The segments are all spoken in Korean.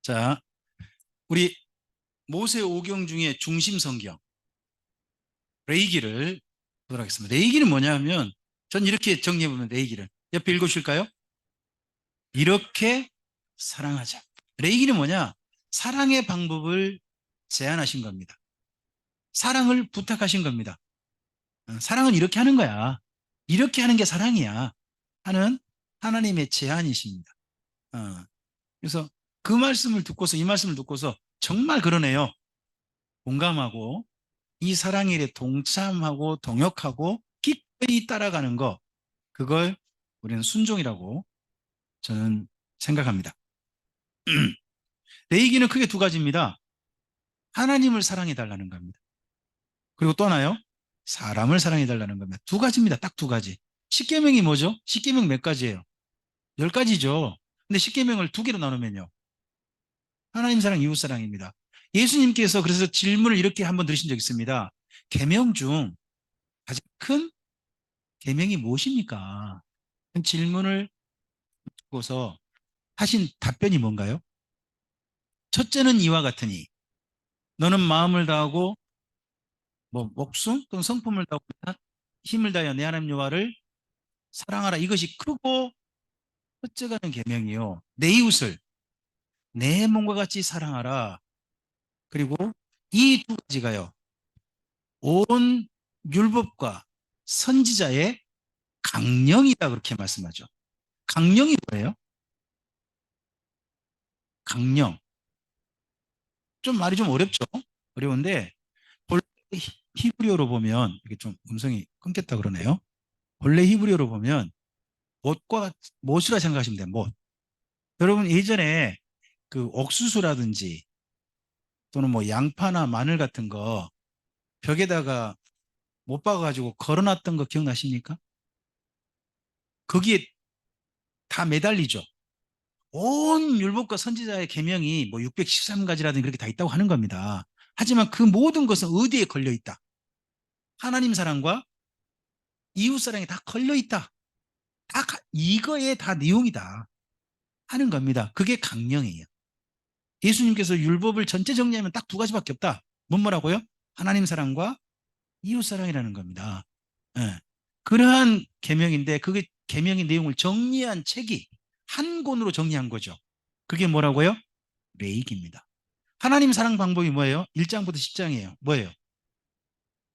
자, 우리 모세 오경 중에 중심 성경 레위기를 보도록 하겠습니다. 레위기는 뭐냐면 전 이렇게 정리해 보면 레위기를 옆에 읽으실까요? 이렇게 사랑하자. 레위기는 뭐냐? 사랑의 방법을 제안하신 겁니다. 사랑을 부탁하신 겁니다. 사랑은 이렇게 하는 거야. 이렇게 하는 게 사랑이야. 하는 하나님의 제안이십니다. 그래서 그 말씀을 듣고서 이 말씀을 듣고서 정말 그러네요. 공감하고 이 사랑의 일에 동참하고 동역하고 기꺼이 따라가는 거, 그걸 우리는 순종이라고 저는 생각합니다. 레위기는 크게 두 가지입니다. 하나님을 사랑해 달라는 겁니다. 그리고 또 하나요? 사람을 사랑해 달라는 겁니다. 두 가지입니다. 딱 두 가지. 십계명이 뭐죠? 십계명 몇 가지예요? 10가지죠. 근데 십계명을 두 개로 나누면요. 하나님 사랑, 이웃 사랑입니다. 예수님께서 그래서 질문을 이렇게 한번 들으신 적 있습니다. 계명 중 가장 큰 계명이 무엇입니까? 질문을 듣고서 하신 답변이 뭔가요? 첫째는 이와 같으니 너는 마음을 다하고 뭐 목숨 또는 성품을 다하고 힘을 다하여 내 하나님 여호와를 사랑하라. 이것이 크고 첫째가 는 계명이요. 내 이웃을 내 몸과 같이 사랑하라. 그리고 이 두 가지가요. 온 율법과 선지자의 강령이다 그렇게 말씀하죠. 강령이 뭐예요? 강령. 좀 말이 좀 어렵죠? 어려운데 본래 히브리어로 보면 이게 좀 음성이 끊겼다 그러네요. 본래 히브리어로 보면 못과 못이라 생각하시면 돼요. 못. 여러분 예전에 그 옥수수라든지 또는 뭐 양파나 마늘 같은 거 벽에다가 못 박아가지고 걸어놨던 거 기억나십니까? 거기에 다 매달리죠. 온 율법과 선지자의 계명이 뭐 613가지라든지 그렇게 다 있다고 하는 겁니다. 하지만 그 모든 것은 어디에 걸려 있다? 하나님 사랑과 이웃 사랑이 다 걸려 있다. 이거에 다 내용이다 하는 겁니다. 그게 강령이에요. 예수님께서 율법을 전체 정리하면 딱 두 가지밖에 없다. 뭐라고요? 하나님 사랑과 이웃 사랑이라는 겁니다. 예. 그러한 계명인데 그게 계명의 내용을 정리한 책이 한 권으로 정리한 거죠. 그게 뭐라고요? 레이기입니다. 하나님 사랑 방법이 뭐예요? 1장부터 10장이에요. 뭐예요?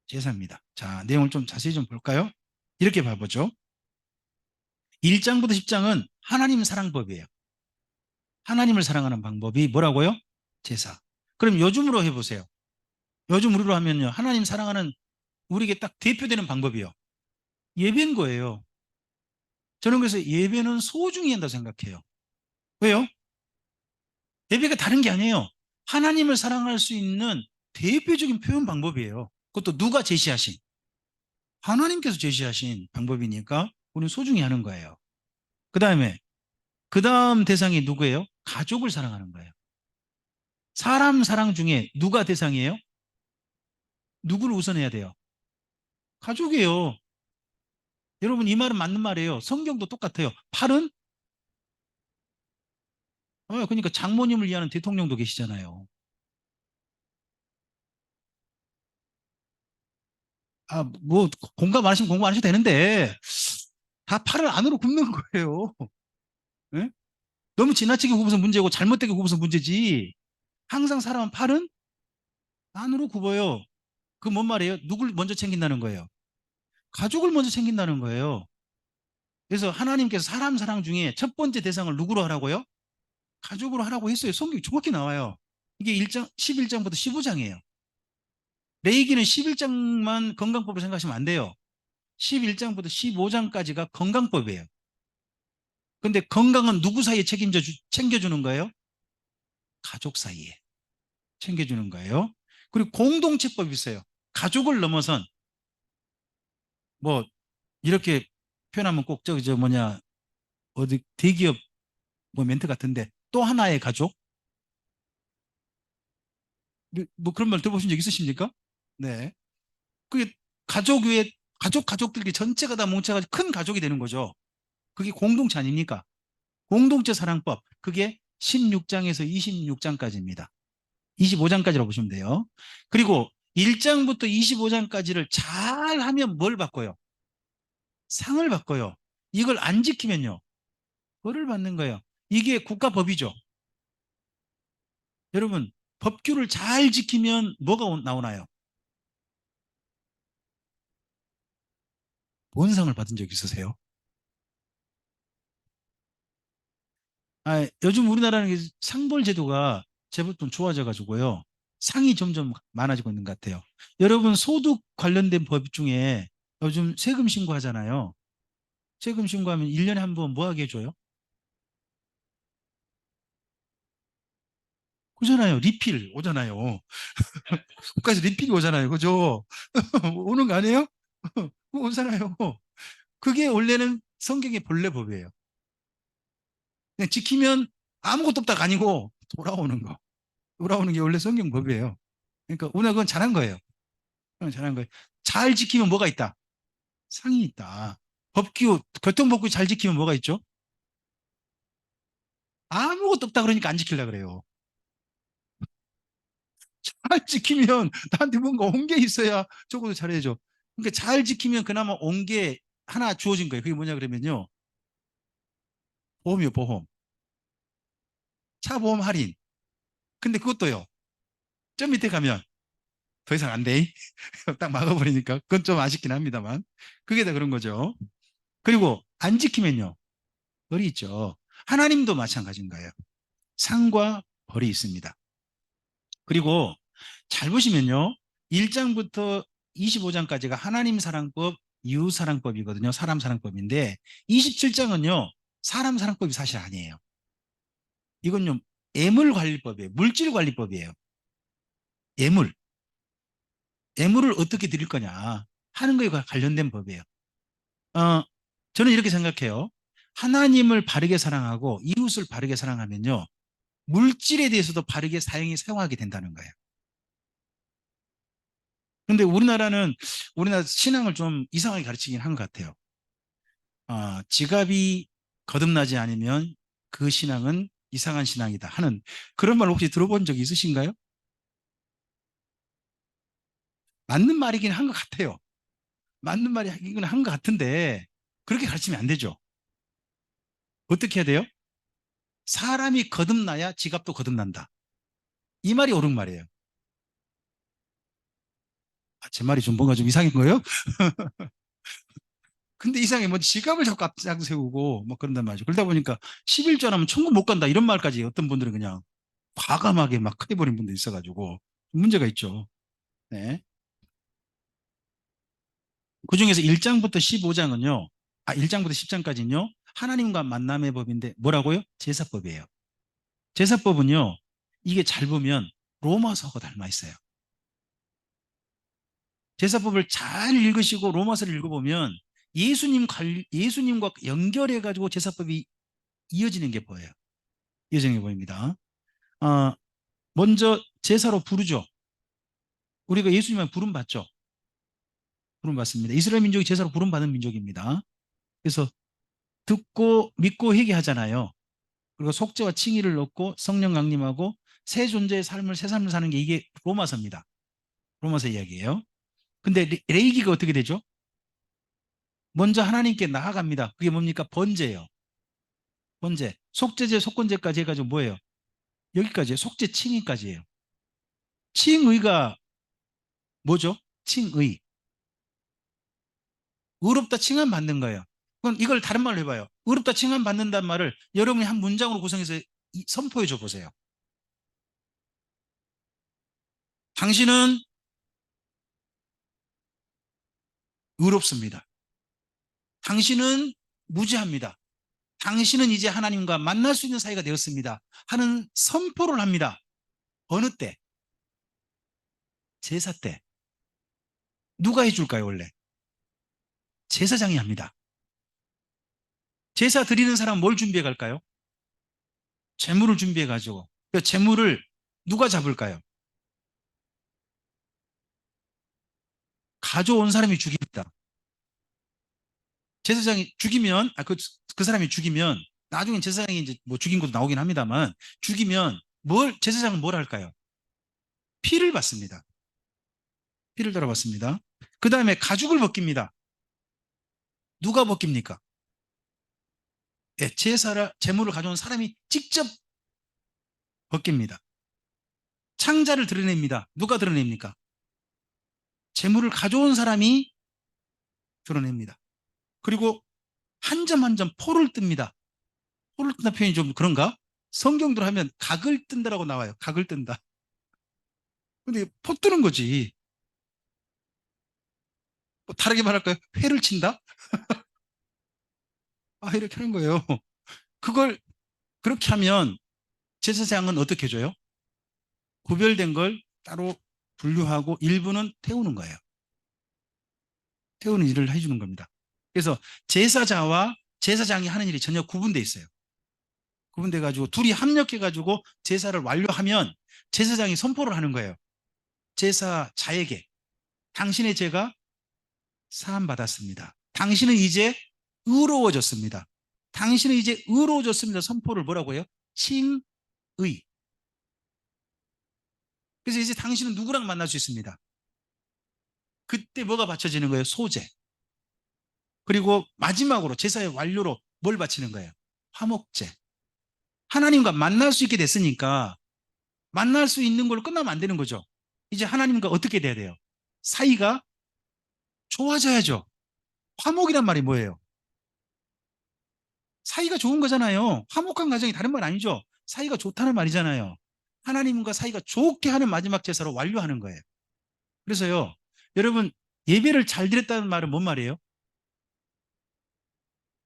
제사입니다. 자, 내용을 좀 자세히 좀 볼까요? 이렇게 봐보죠. 1장부터 10장은 하나님 사랑법이에요. 하나님을 사랑하는 방법이 뭐라고요? 제사. 그럼 요즘으로 해보세요. 요즘 우리로 하면요. 하나님 사랑하는 우리에게 딱 대표되는 방법이요. 예배인 거예요. 저는 그래서 예배는 소중히 한다고 생각해요. 왜요? 예배가 다른 게 아니에요. 하나님을 사랑할 수 있는 대표적인 표현 방법이에요. 그것도 누가 제시하신? 하나님께서 제시하신 방법이니까 우리는 소중히 하는 거예요. 그 다음 대상이 누구예요? 가족을 사랑하는 거예요. 사람 사랑 중에 누가 대상이에요? 누구를 우선해야 돼요? 가족이에요. 여러분 이 말은 맞는 말이에요. 성경도 똑같아요. 팔은 그러니까 장모님을 위하는 대통령도 계시잖아요. 뭐 공감 안 하시면 공감 안 하셔도 되는데 다 팔을 안으로 굽는 거예요. 예? 너무 지나치게 굽어서 문제고 잘못되게 굽어서 문제지. 항상 사람은 팔은 안으로 굽어요. 그 뭔 말이에요? 누굴 먼저 챙긴다는 거예요? 가족을 먼저 챙긴다는 거예요. 그래서 하나님께서 사람 사랑 중에 첫 번째 대상을 누구로 하라고요? 가족으로 하라고 했어요. 성경이 정확히 나와요. 이게 1장, 11장부터 15장이에요. 레이기는 11장만 건강법을 생각하시면 안 돼요. 11장부터 15장까지가 건강법이에요. 근데 건강은 누구 사이에 챙겨주는 거예요? 가족 사이에 챙겨주는 거예요. 그리고 공동체법이 있어요. 가족을 넘어선 뭐 이렇게 표현하면 꼭 저기 저 뭐냐 어디 대기업 뭐 멘트 같은데 또 하나의 가족 뭐 그런 말 들어보신 적 있으십니까? 네. 그게 가족 위에 가족들이 전체가 다 뭉쳐가지고 큰 가족이 되는 거죠. 그게 공동체 아닙니까? 공동체 사랑법. 그게 16장에서 26장까지입니다. 25장까지라고 보시면 돼요. 그리고 1장부터 25장까지를 잘 하면 뭘 바꿔요? 상을 바꿔요. 이걸 안 지키면요. 벌을 받는 거예요. 이게 국가법이죠. 여러분, 법규를 잘 지키면 뭐가 나오나요? 뭔 상을 받은 적 있으세요? 요즘 우리나라는 상벌 제도가 제법 좀 좋아져 가지고요. 상이 점점 많아지고 있는 것 같아요. 여러분, 소득 관련된 법 중에 요즘 세금 신고하잖아요. 세금 신고하면 1년에 한 번 뭐 하게 해줘요? 그잖아요. 리필 오잖아요. 국가에서 리필이 오잖아요. 그죠? 오는 거 아니에요? 오잖아요. 그게 원래는 성경의 본래 법이에요. 그냥 지키면 아무것도 없다가 아니고 돌아오는 거. 돌아오는 게 원래 성경 법이에요. 그러니까 우리가 그건 잘한 거예요. 그건 잘한 거예요. 잘 지키면 뭐가 있다? 상이 있다. 법규, 교통법규 잘 지키면 뭐가 있죠? 아무것도 없다 그러니까 안 지키려고 그래요. 잘 지키면 나한테 뭔가 온 게 있어야 적어도 잘해줘. 그러니까 잘 지키면 그나마 온 게 하나 주어진 거예요. 그게 뭐냐 그러면요. 보험이요, 보험. 차 보험 할인. 근데 그것도요. 좀 밑에 가면 더 이상 안 돼. 딱 막아버리니까. 그건 좀 아쉽긴 합니다만. 그게 다 그런 거죠. 그리고 안 지키면요. 벌이 있죠. 하나님도 마찬가지인 거예요. 상과 벌이 있습니다. 그리고 잘 보시면요. 1장부터 25장까지가 하나님 사랑법, 이웃 사랑법이거든요. 사람 사랑법인데 27장은요. 사람 사랑법이 사실 아니에요. 이건요. 애물 관리법이에요. 물질 관리법이에요. 애물. 애물을 어떻게 드릴 거냐 하는 거에 관련된 법이에요. 어, 저는 이렇게 생각해요. 하나님을 바르게 사랑하고 이웃을 바르게 사랑하면요. 물질에 대해서도 바르게 사용하게 된다는 거예요. 근데 우리나라 신앙을 좀 이상하게 가르치긴 한 것 같아요. 지갑이 거듭나지 않으면 그 신앙은 이상한 신앙이다 하는 그런 말 혹시 들어본 적 있으신가요? 맞는 말이긴 한 것 같아요. 맞는 말이긴 한 것 같은데 그렇게 가르치면 안 되죠. 어떻게 해야 돼요? 사람이 거듭나야 지갑도 거듭난다. 이 말이 옳은 말이에요. 제 말이 좀 뭔가 좀 이상한 거예요? 근데 이상해. 뭐 지갑을 자꾸 앞장 세우고 뭐 그런단 말이죠. 그러다 보니까 11조 안 하면 천국 못 간다 이런 말까지 어떤 분들은 그냥 과감하게 막 해버린 분도 있어가지고 문제가 있죠. 네. 그중에서 1장부터 15장은요. 1장부터 10장까지는요. 하나님과 만남의 법인데 뭐라고요? 제사법이에요. 제사법은요. 이게 잘 보면 로마서하고 닮아 있어요. 제사법을 잘 읽으시고 로마서를 읽어보면 예수님과 연결해가지고 제사법이 이어지는 게 보여요. 이어지는 게 보입니다. 어, 먼저 제사로 부르죠. 우리가 예수님만 부름 받죠. 부름 받습니다. 이스라엘 민족이 제사로 부름 받은 민족입니다. 그래서 듣고 믿고 회개하잖아요. 그리고 속죄와 칭의를 얻고 성령 강림하고 새 존재의 삶을 새 삶을 사는 게 이게 로마서입니다. 로마서 이야기예요. 근데 레이기가 어떻게 되죠? 먼저 하나님께 나아갑니다. 그게 뭡니까? 번제예요. 번제. 속죄제, 속건제까지 해가지고 뭐예요? 여기까지예요. 속죄 칭의까지예요. 칭의가 뭐죠? 칭의. 의롭다 칭함 받는 거예요. 그럼 이걸 다른 말로 해봐요. 의롭다 칭함 받는다는 말을 여러분이 한 문장으로 구성해서 선포해 줘 보세요. 당신은 의롭습니다. 당신은 무죄합니다. 당신은 이제 하나님과 만날 수 있는 사이가 되었습니다. 하는 선포를 합니다. 어느 때? 제사 때. 누가 해줄까요, 원래? 제사장이 합니다. 제사 드리는 사람 뭘 준비해 갈까요? 재물을 준비해 가지고. 그 재물을 누가 잡을까요? 가져온 사람이 죽입니다. 제사장이 죽이면, 그 사람이 죽이면 나중에 제사장이 이제 뭐 죽인 것도 나오긴 합니다만 죽이면 제사장은 뭘 할까요? 피를 받습니다. 피를 달아받습니다. 그 다음에 가죽을 벗깁니다. 누가 벗깁니까? 예, 제물을 가져온 사람이 직접 벗깁니다. 창자를 드러냅니다. 누가 드러냅니까? 제물을 가져온 사람이 드러냅니다. 그리고 한 점 한 점 포를 뜹니다. 포를 뜬다 표현이 좀 그런가? 성경대로 하면 각을 뜬다라고 나와요. 각을 뜬다. 근데 포 뜨는 거지. 뭐 다르게 말할까요? 회를 친다? 아, 이렇게 하는 거예요. 그걸 그렇게 하면 제사장은 어떻게 해줘요? 구별된 걸 따로 분류하고 일부는 태우는 거예요. 태우는 일을 해주는 겁니다. 그래서 제사자와 제사장이 하는 일이 전혀 구분돼 있어요. 구분돼 가지고 둘이 합력해 가지고 제사를 완료하면 제사장이 선포를 하는 거예요. 제사자에게 당신의 죄가 사함 받았습니다. 당신은 이제 의로워졌습니다. 당신은 이제 의로워졌습니다. 선포를 뭐라고 해요? 칭의. 그래서 이제 당신은 누구랑 만날 수 있습니다. 그때 뭐가 바쳐지는 거예요? 소제. 그리고 마지막으로 제사의 완료로 뭘 바치는 거예요? 화목제. 하나님과 만날 수 있게 됐으니까 만날 수 있는 걸로 끝나면 안 되는 거죠. 이제 하나님과 어떻게 돼야 돼요? 사이가 좋아져야죠. 화목이란 말이 뭐예요? 사이가 좋은 거잖아요. 화목한 가정이 다른 말 아니죠. 사이가 좋다는 말이잖아요. 하나님과 사이가 좋게 하는 마지막 제사로 완료하는 거예요. 그래서요, 여러분, 예배를 잘 드렸다는 말은 뭔 말이에요?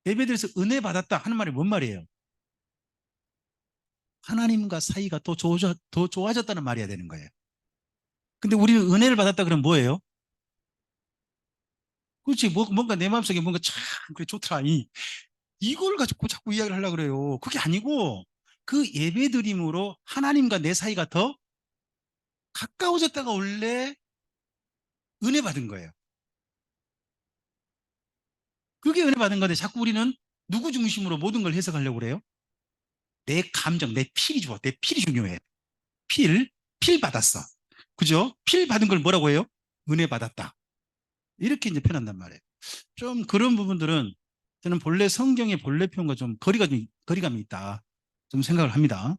예배드려서 은혜 받았다 하는 말이 뭔 말이에요? 하나님과 사이가 더 좋아졌다는 말이야 되는 거예요. 근데 우리는 은혜를 받았다 그러면 뭐예요? 그렇지, 뭔가 내 마음속에 뭔가 참, 그래, 좋더라. 이걸 가지고 자꾸 이야기를 하려고 그래요. 그게 아니고, 그 예배 드림으로 하나님과 내 사이가 더 가까워졌다가 원래 은혜 받은 거예요. 그게 은혜 받은 건데 자꾸 우리는 누구 중심으로 모든 걸 해석하려고 그래요? 내 감정, 내 필이 좋아. 내 필이 중요해. 필, 필 받았어. 그죠? 필 받은 걸 뭐라고 해요? 은혜 받았다. 이렇게 이제 표현한단 말이에요. 좀 그런 부분들은 저는 본래 성경의 본래 표현과 좀 거리감이 있다. 좀 생각을 합니다.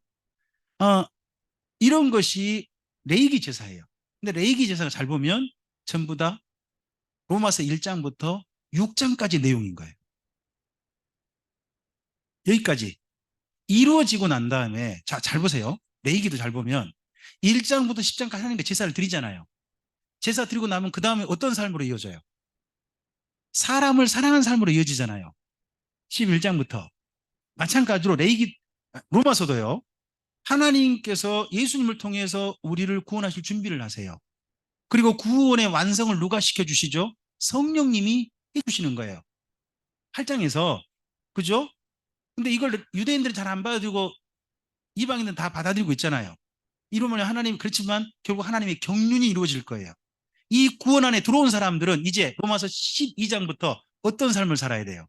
어, 이런 것이 레이기 제사예요. 근데 레이기 제사가 잘 보면 전부 다 로마서 1장부터 6장까지 내용인 거예요. 여기까지 이루어지고 난 다음에 자, 잘 보세요. 레이기도 잘 보면 1장부터 10장까지 하나님께 제사를 드리잖아요. 제사 드리고 나면 그 다음에 어떤 삶으로 이어져요? 사람을 사랑하는 삶으로 이어지잖아요. 11장부터 마찬가지로 로마서도요. 하나님께서 예수님을 통해서 우리를 구원하실 준비를 하세요. 그리고 구원의 완성을 누가 시켜주시죠? 성령님이 해주시는 거예요. 8장에서 그죠? 근데 이걸 유대인들은 잘 안 받아들이고 이방인들은 다 받아들이고 있잖아요. 이러면 하나님 그렇지만 결국 하나님의 경륜이 이루어질 거예요. 이 구원 안에 들어온 사람들은 이제 로마서 12장부터 어떤 삶을 살아야 돼요?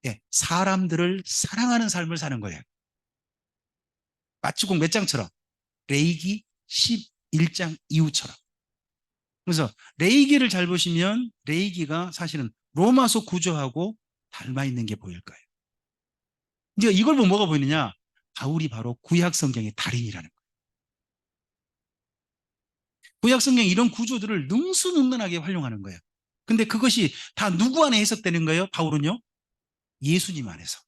예, 사람들을 사랑하는 삶을 사는 거예요. 마치 꼭 몇 장처럼 레이기 11장 이후처럼. 그래서 레이기를 잘 보시면 레이기가 사실은 로마서 구조하고 닮아 있는 게 보일 거예요. 이제 이걸 보면 뭐가 보이느냐? 바울이 바로 구약 성경의 달인이라는 거예요. 구약 성경 이런 구조들을 능수능란하게 활용하는 거예요. 근데 그것이 다 누구 안에 해석되는 거예요? 바울은요? 예수님 안에서.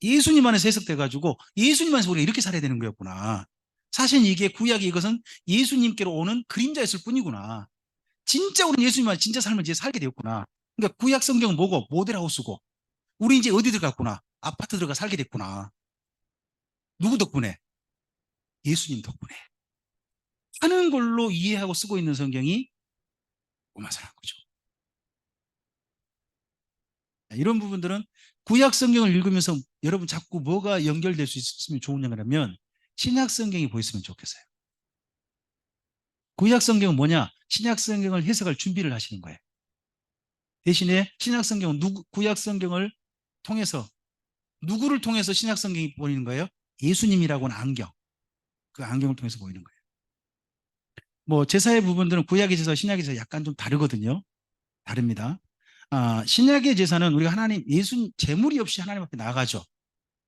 예수님 안에서 해석돼가지고 예수님 안에서 우리가 이렇게 살아야 되는 거였구나. 사실 이게 구약이 이것은 예수님께로 오는 그림자였을 뿐이구나. 진짜 우리는 예수님 안에 진짜 삶을 이제 살게 되었구나. 그러니까 구약 성경은 뭐고 모델하우스고 우리 이제 어디 들어갔구나. 아파트 들어가 살게 됐구나. 누구 덕분에? 예수님 덕분에. 하는 걸로 이해하고 쓰고 있는 성경이 로마서라는 거죠. 이런 부분들은 구약 성경을 읽으면서 여러분 자꾸 뭐가 연결될 수 있으면 좋으냐면 신약 성경이 보였으면 좋겠어요. 구약 성경은 뭐냐? 신약 성경을 해석할 준비를 하시는 거예요. 대신에 신약 성경은 구약 성경을 통해서 누구를 통해서 신약 성경이 보이는 거예요? 예수님이라고 하는 안경. 그 안경을 통해서 보이는 거예요. 뭐 제사의 부분들은 구약의 제사와 신약의 제사 약간 좀 다르거든요. 다릅니다. 신약의 제사는 우리가 하나님 예수 제물이 없이 하나님 앞에 나가죠.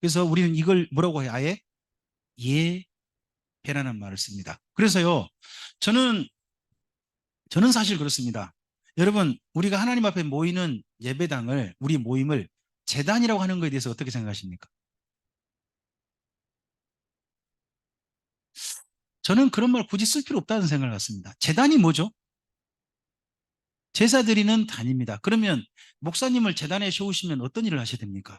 그래서 우리는 이걸 뭐라고 해요? 아예 예배라는 말을 씁니다. 그래서요, 저는 사실 그렇습니다. 여러분, 우리가 하나님 앞에 모이는 예배당을, 우리 모임을 제단이라고 하는 것에 대해서 어떻게 생각하십니까? 저는 그런 말 굳이 쓸 필요 없다는 생각을 갖습니다. 제단이 뭐죠? 제사 드리는 단입니다. 그러면 목사님을 제단에 세우시면 어떤 일을 하셔야 됩니까?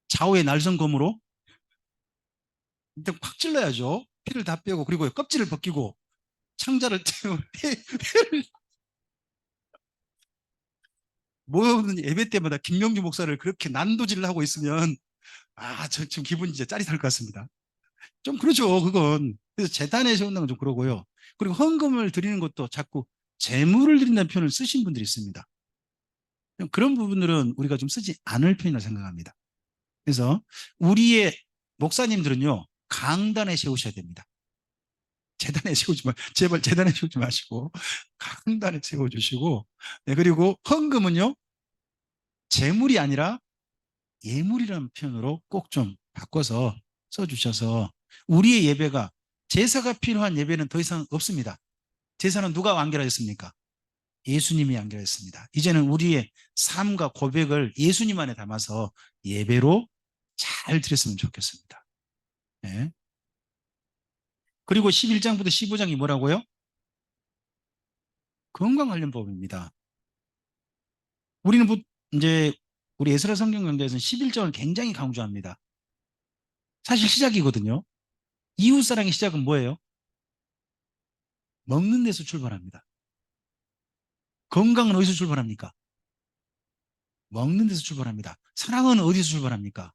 좌우에 날성검으로 일단 팍 찔러야죠. 피를 다 빼고, 그리고 껍질을 벗기고 창자를 떼고 모든 예배 때마다 김명주 목사를 그렇게 난도질을 하고 있으면 저 지금 기분이 이제 짜릿할 것 같습니다. 좀 그렇죠, 그건. 그래서 재단에 세운다는 건 좀 그러고요. 그리고 헌금을 드리는 것도 자꾸 재물을 드린다는 표현을 쓰신 분들이 있습니다. 그런 부분들은 우리가 좀 쓰지 않을 편이라 생각합니다. 그래서 우리의 목사님들은요, 강단에 세우셔야 됩니다. 재단에 세우지 마, 제발 재단에 세우지 마시고 강단에 세워주시고, 네, 그리고 헌금은요, 재물이 아니라 예물이라는 표현으로 꼭 좀 바꿔서 써주셔서 우리의 예배가 제사가 필요한 예배는 더 이상 없습니다. 제사는 누가 완결하셨습니까? 예수님이 완결했습니다. 이제는 우리의 삶과 고백을 예수님 안에 담아서 예배로 잘 드렸으면 좋겠습니다. 네. 그리고 11장부터 15장이 뭐라고요? 건강 관련 법입니다. 우리는 이제 우리 에스라 성경 강좌에서는 11장을 굉장히 강조합니다. 사실 시작이거든요. 이웃사랑의 시작은 뭐예요? 먹는 데서 출발합니다. 건강은 어디서 출발합니까? 먹는 데서 출발합니다. 사랑은 어디서 출발합니까?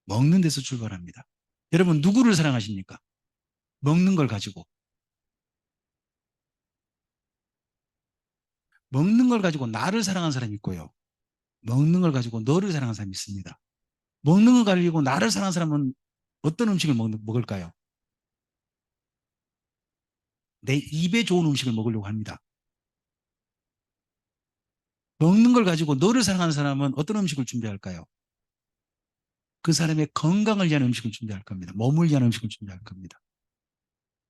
먹는 데서 출발합니다. 여러분, 누구를 사랑하십니까? 먹는 걸 가지고. 먹는 걸 가지고 나를 사랑하는 사람이 있고요. 먹는 걸 가지고 너를 사랑하는 사람이 있습니다. 먹는 걸 가지고 나를 사랑하는 사람은 어떤 음식을 먹을까요? 내 입에 좋은 음식을 먹으려고 합니다. 먹는 걸 가지고 너를 사랑하는 사람은 어떤 음식을 준비할까요? 그 사람의 건강을 위한 음식을 준비할 겁니다. 몸을 위한 음식을 준비할 겁니다.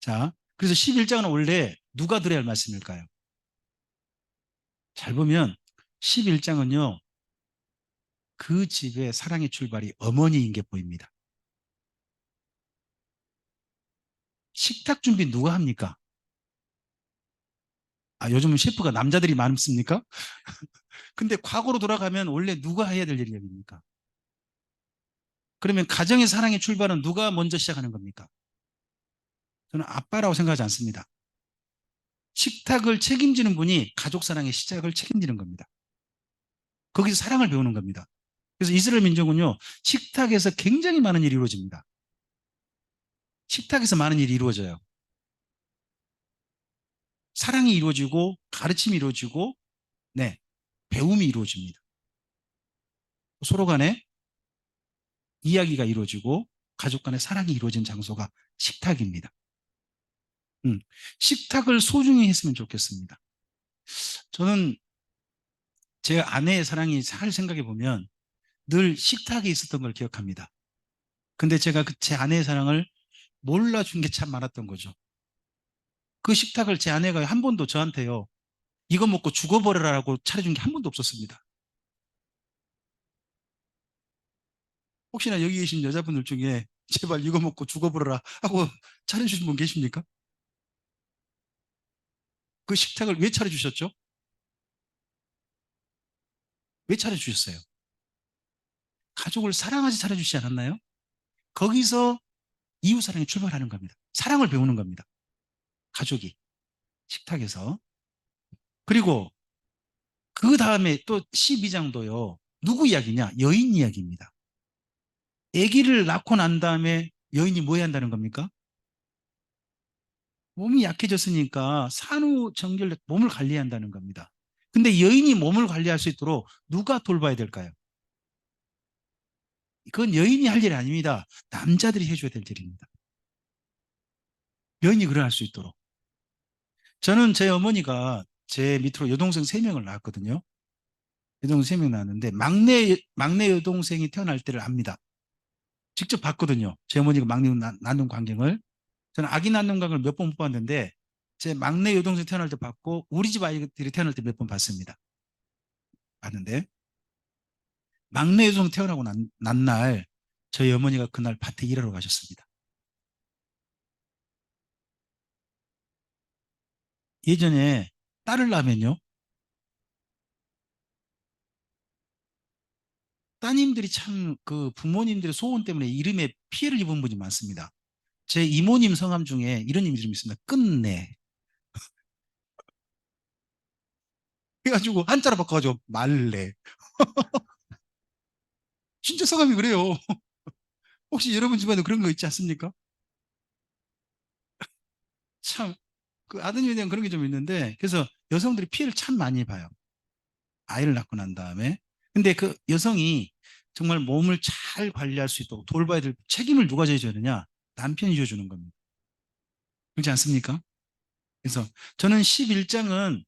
자, 그래서 11장은 원래 누가 들어야 할 말씀일까요? 잘 보면 11장은요, 그 집의 사랑의 출발이 어머니인 게 보입니다. 식탁 준비 누가 합니까? 요즘은 셰프가 남자들이 많습니까? 근데 과거로 돌아가면 원래 누가 해야 될 일입니까? 그러면 가정의 사랑의 출발은 누가 먼저 시작하는 겁니까? 저는 아빠라고 생각하지 않습니다. 식탁을 책임지는 분이 가족 사랑의 시작을 책임지는 겁니다. 거기서 사랑을 배우는 겁니다. 그래서 이스라엘 민족은요, 식탁에서 굉장히 많은 일이 이루어집니다. 식탁에서 많은 일이 이루어져요. 사랑이 이루어지고, 가르침이 이루어지고, 네, 배움이 이루어집니다. 서로 간에 이야기가 이루어지고, 가족 간의 사랑이 이루어진 장소가 식탁입니다. 식탁을 소중히 했으면 좋겠습니다. 저는 제 아내의 사랑이 잘 생각해 보면 늘 식탁에 있었던 걸 기억합니다. 근데 제가 제 아내의 사랑을 몰라준 게 참 많았던 거죠. 그 식탁을 제 아내가 한 번도 저한테요, 이거 먹고 죽어버려라라고 차려준 게 한 번도 없었습니다. 혹시나 여기 계신 여자분들 중에 제발 이거 먹고 죽어버려라 하고 차려주신 분 계십니까? 그 식탁을 왜 차려주셨죠? 왜 차려주셨어요? 가족을 사랑하지 차려주시지 않았나요? 거기서 이웃사랑이 출발하는 겁니다. 사랑을 배우는 겁니다. 가족이 식탁에서. 그리고 그 다음에 또 12장도요. 누구 이야기냐? 여인 이야기입니다. 아기를 낳고 난 다음에 여인이 뭐 해야 한다는 겁니까? 몸이 약해졌으니까 산후정결 몸을 관리해야 한다는 겁니다. 근데 여인이 몸을 관리할 수 있도록 누가 돌봐야 될까요? 그건 여인이 할 일이 아닙니다. 남자들이 해줘야 될 일입니다. 여인이 그걸 할 수 있도록. 저는 제 어머니가 제 밑으로 여동생 3명을 낳았거든요. 여동생 3명 낳았는데 막내 여동생이 태어날 때를 압니다. 직접 봤거든요. 제 어머니가 막내 낳는 광경을. 저는 아기 낳는 광경을 몇 번 못 봤는데 제 막내 여동생 태어날 때 봤고 우리 집 아이들이 태어날 때 몇 번 봤습니다. 봤는데 막내 여동생 태어나고 난 날 저희 어머니가 그날 밭에 일하러 가셨습니다. 예전에 딸을 낳으면요. 따님들이 참 그 부모님들의 소원 때문에 이름에 피해를 입은 분이 많습니다. 제 이모님 성함 중에 이런 이름이 있습니다. 끝내. 해가지고 한자로 바꿔가지고 말래. 진짜 성함이 그래요. 혹시 여러분 집안에 그런 거 있지 않습니까? 참, 그 아드님에 대한 그런 게 좀 있는데, 그래서 여성들이 피해를 참 많이 봐요. 아이를 낳고 난 다음에. 근데 그 여성이 정말 몸을 잘 관리할 수 있도록 돌봐야 될 책임을 누가 져줘야 되냐? 남편이 져주는 겁니다. 그렇지 않습니까? 그래서 저는 11장은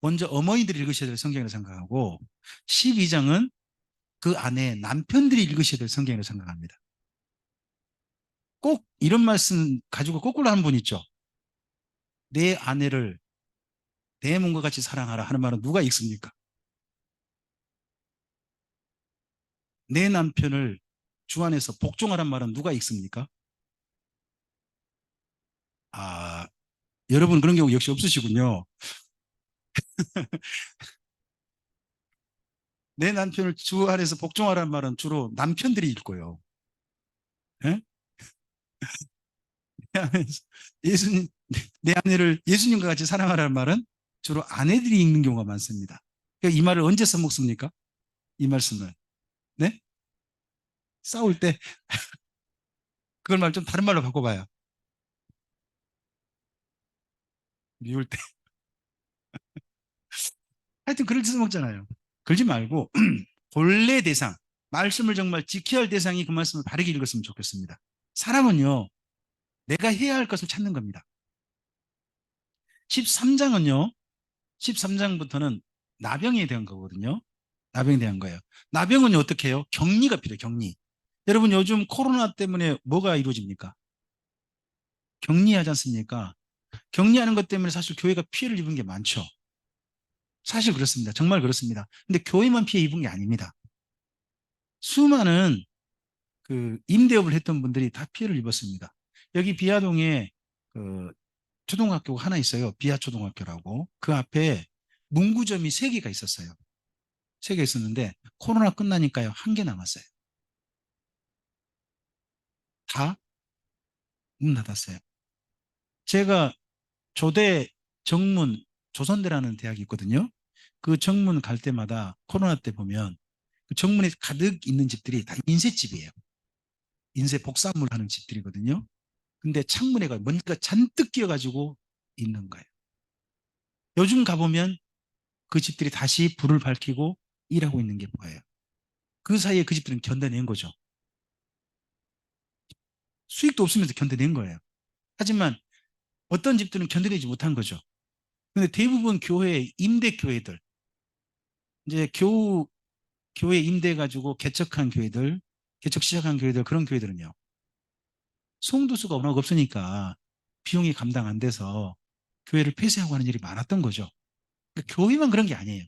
먼저 어머니들이 읽으셔야 될 성경이라고 생각하고 12장은 그 안에 남편들이 읽으셔야 될 성경이라고 생각합니다. 꼭 이런 말씀 가지고 거꾸로 하는 분 있죠. 내 아내를 내 몸과 같이 사랑하라 하는 말은 누가 읽습니까? 내 남편을 주 안에서 복종하란 말은 누가 읽습니까? 아, 여러분 그런 경우 역시 없으시군요. 내 남편을 주 안에서 복종하라는 말은 주로 남편들이 읽고요. 예? 내 안에서 예수님, 내 아내를 예수님과 같이 사랑하라는 말은 주로 아내들이 읽는 경우가 많습니다. 그러니까 이 말을 언제 써먹습니까? 이 말씀을. 네? 싸울 때 그걸 말 좀 다른 말로 바꿔봐요. 미울 때. 하여튼 그렇게 써먹잖아요. 그러지 말고 본래 대상, 말씀을 정말 지켜야 할 대상이 그 말씀을 바르게 읽었으면 좋겠습니다. 사람은요, 내가 해야 할 것을 찾는 겁니다. 13장은요, 13장부터는 나병에 대한 거거든요. 나병에 대한 거예요. 나병은 어떻게 해요? 격리가 필요해요, 격리. 여러분 요즘 코로나 때문에 뭐가 이루어집니까? 격리하지 않습니까? 격리하는 것 때문에 사실 교회가 피해를 입은 게 많죠. 사실 그렇습니다. 정말 그렇습니다. 근데 교회만 피해 입은 게 아닙니다. 수많은 그 임대업을 했던 분들이 다 피해를 입었습니다. 여기 비아동에 그 초등학교가 하나 있어요. 비아초등학교라고. 그 앞에 문구점이 3개가 있었어요. 3개 있었는데 코로나 끝나니까요. 1개 남았어요. 다 문 닫았어요. 제가 조대 정문 조선대라는 대학이 있거든요. 그 정문 갈 때마다 코로나 때 보면 그 정문에 가득 있는 집들이 다 인쇄집이에요. 인쇄 복사물 하는 집들이거든요. 근데 창문에가 뭔가 잔뜩 끼어가지고 있는 거예요. 요즘 가보면 그 집들이 다시 불을 밝히고 일하고 있는 게 보여요. 그 사이에 그 집들은 견뎌낸 거죠. 수익도 없으면서 견뎌낸 거예요. 하지만 어떤 집들은 견뎌내지 못한 거죠. 근데 대부분 교회, 임대교회들, 이제 교회 임대 가지고 개척한 교회들, 개척 시작한 교회들, 그런 교회들은요. 성도 수가 워낙 없으니까 비용이 감당 안 돼서 교회를 폐쇄하고 하는 일이 많았던 거죠. 그러니까 교회만 그런 게 아니에요.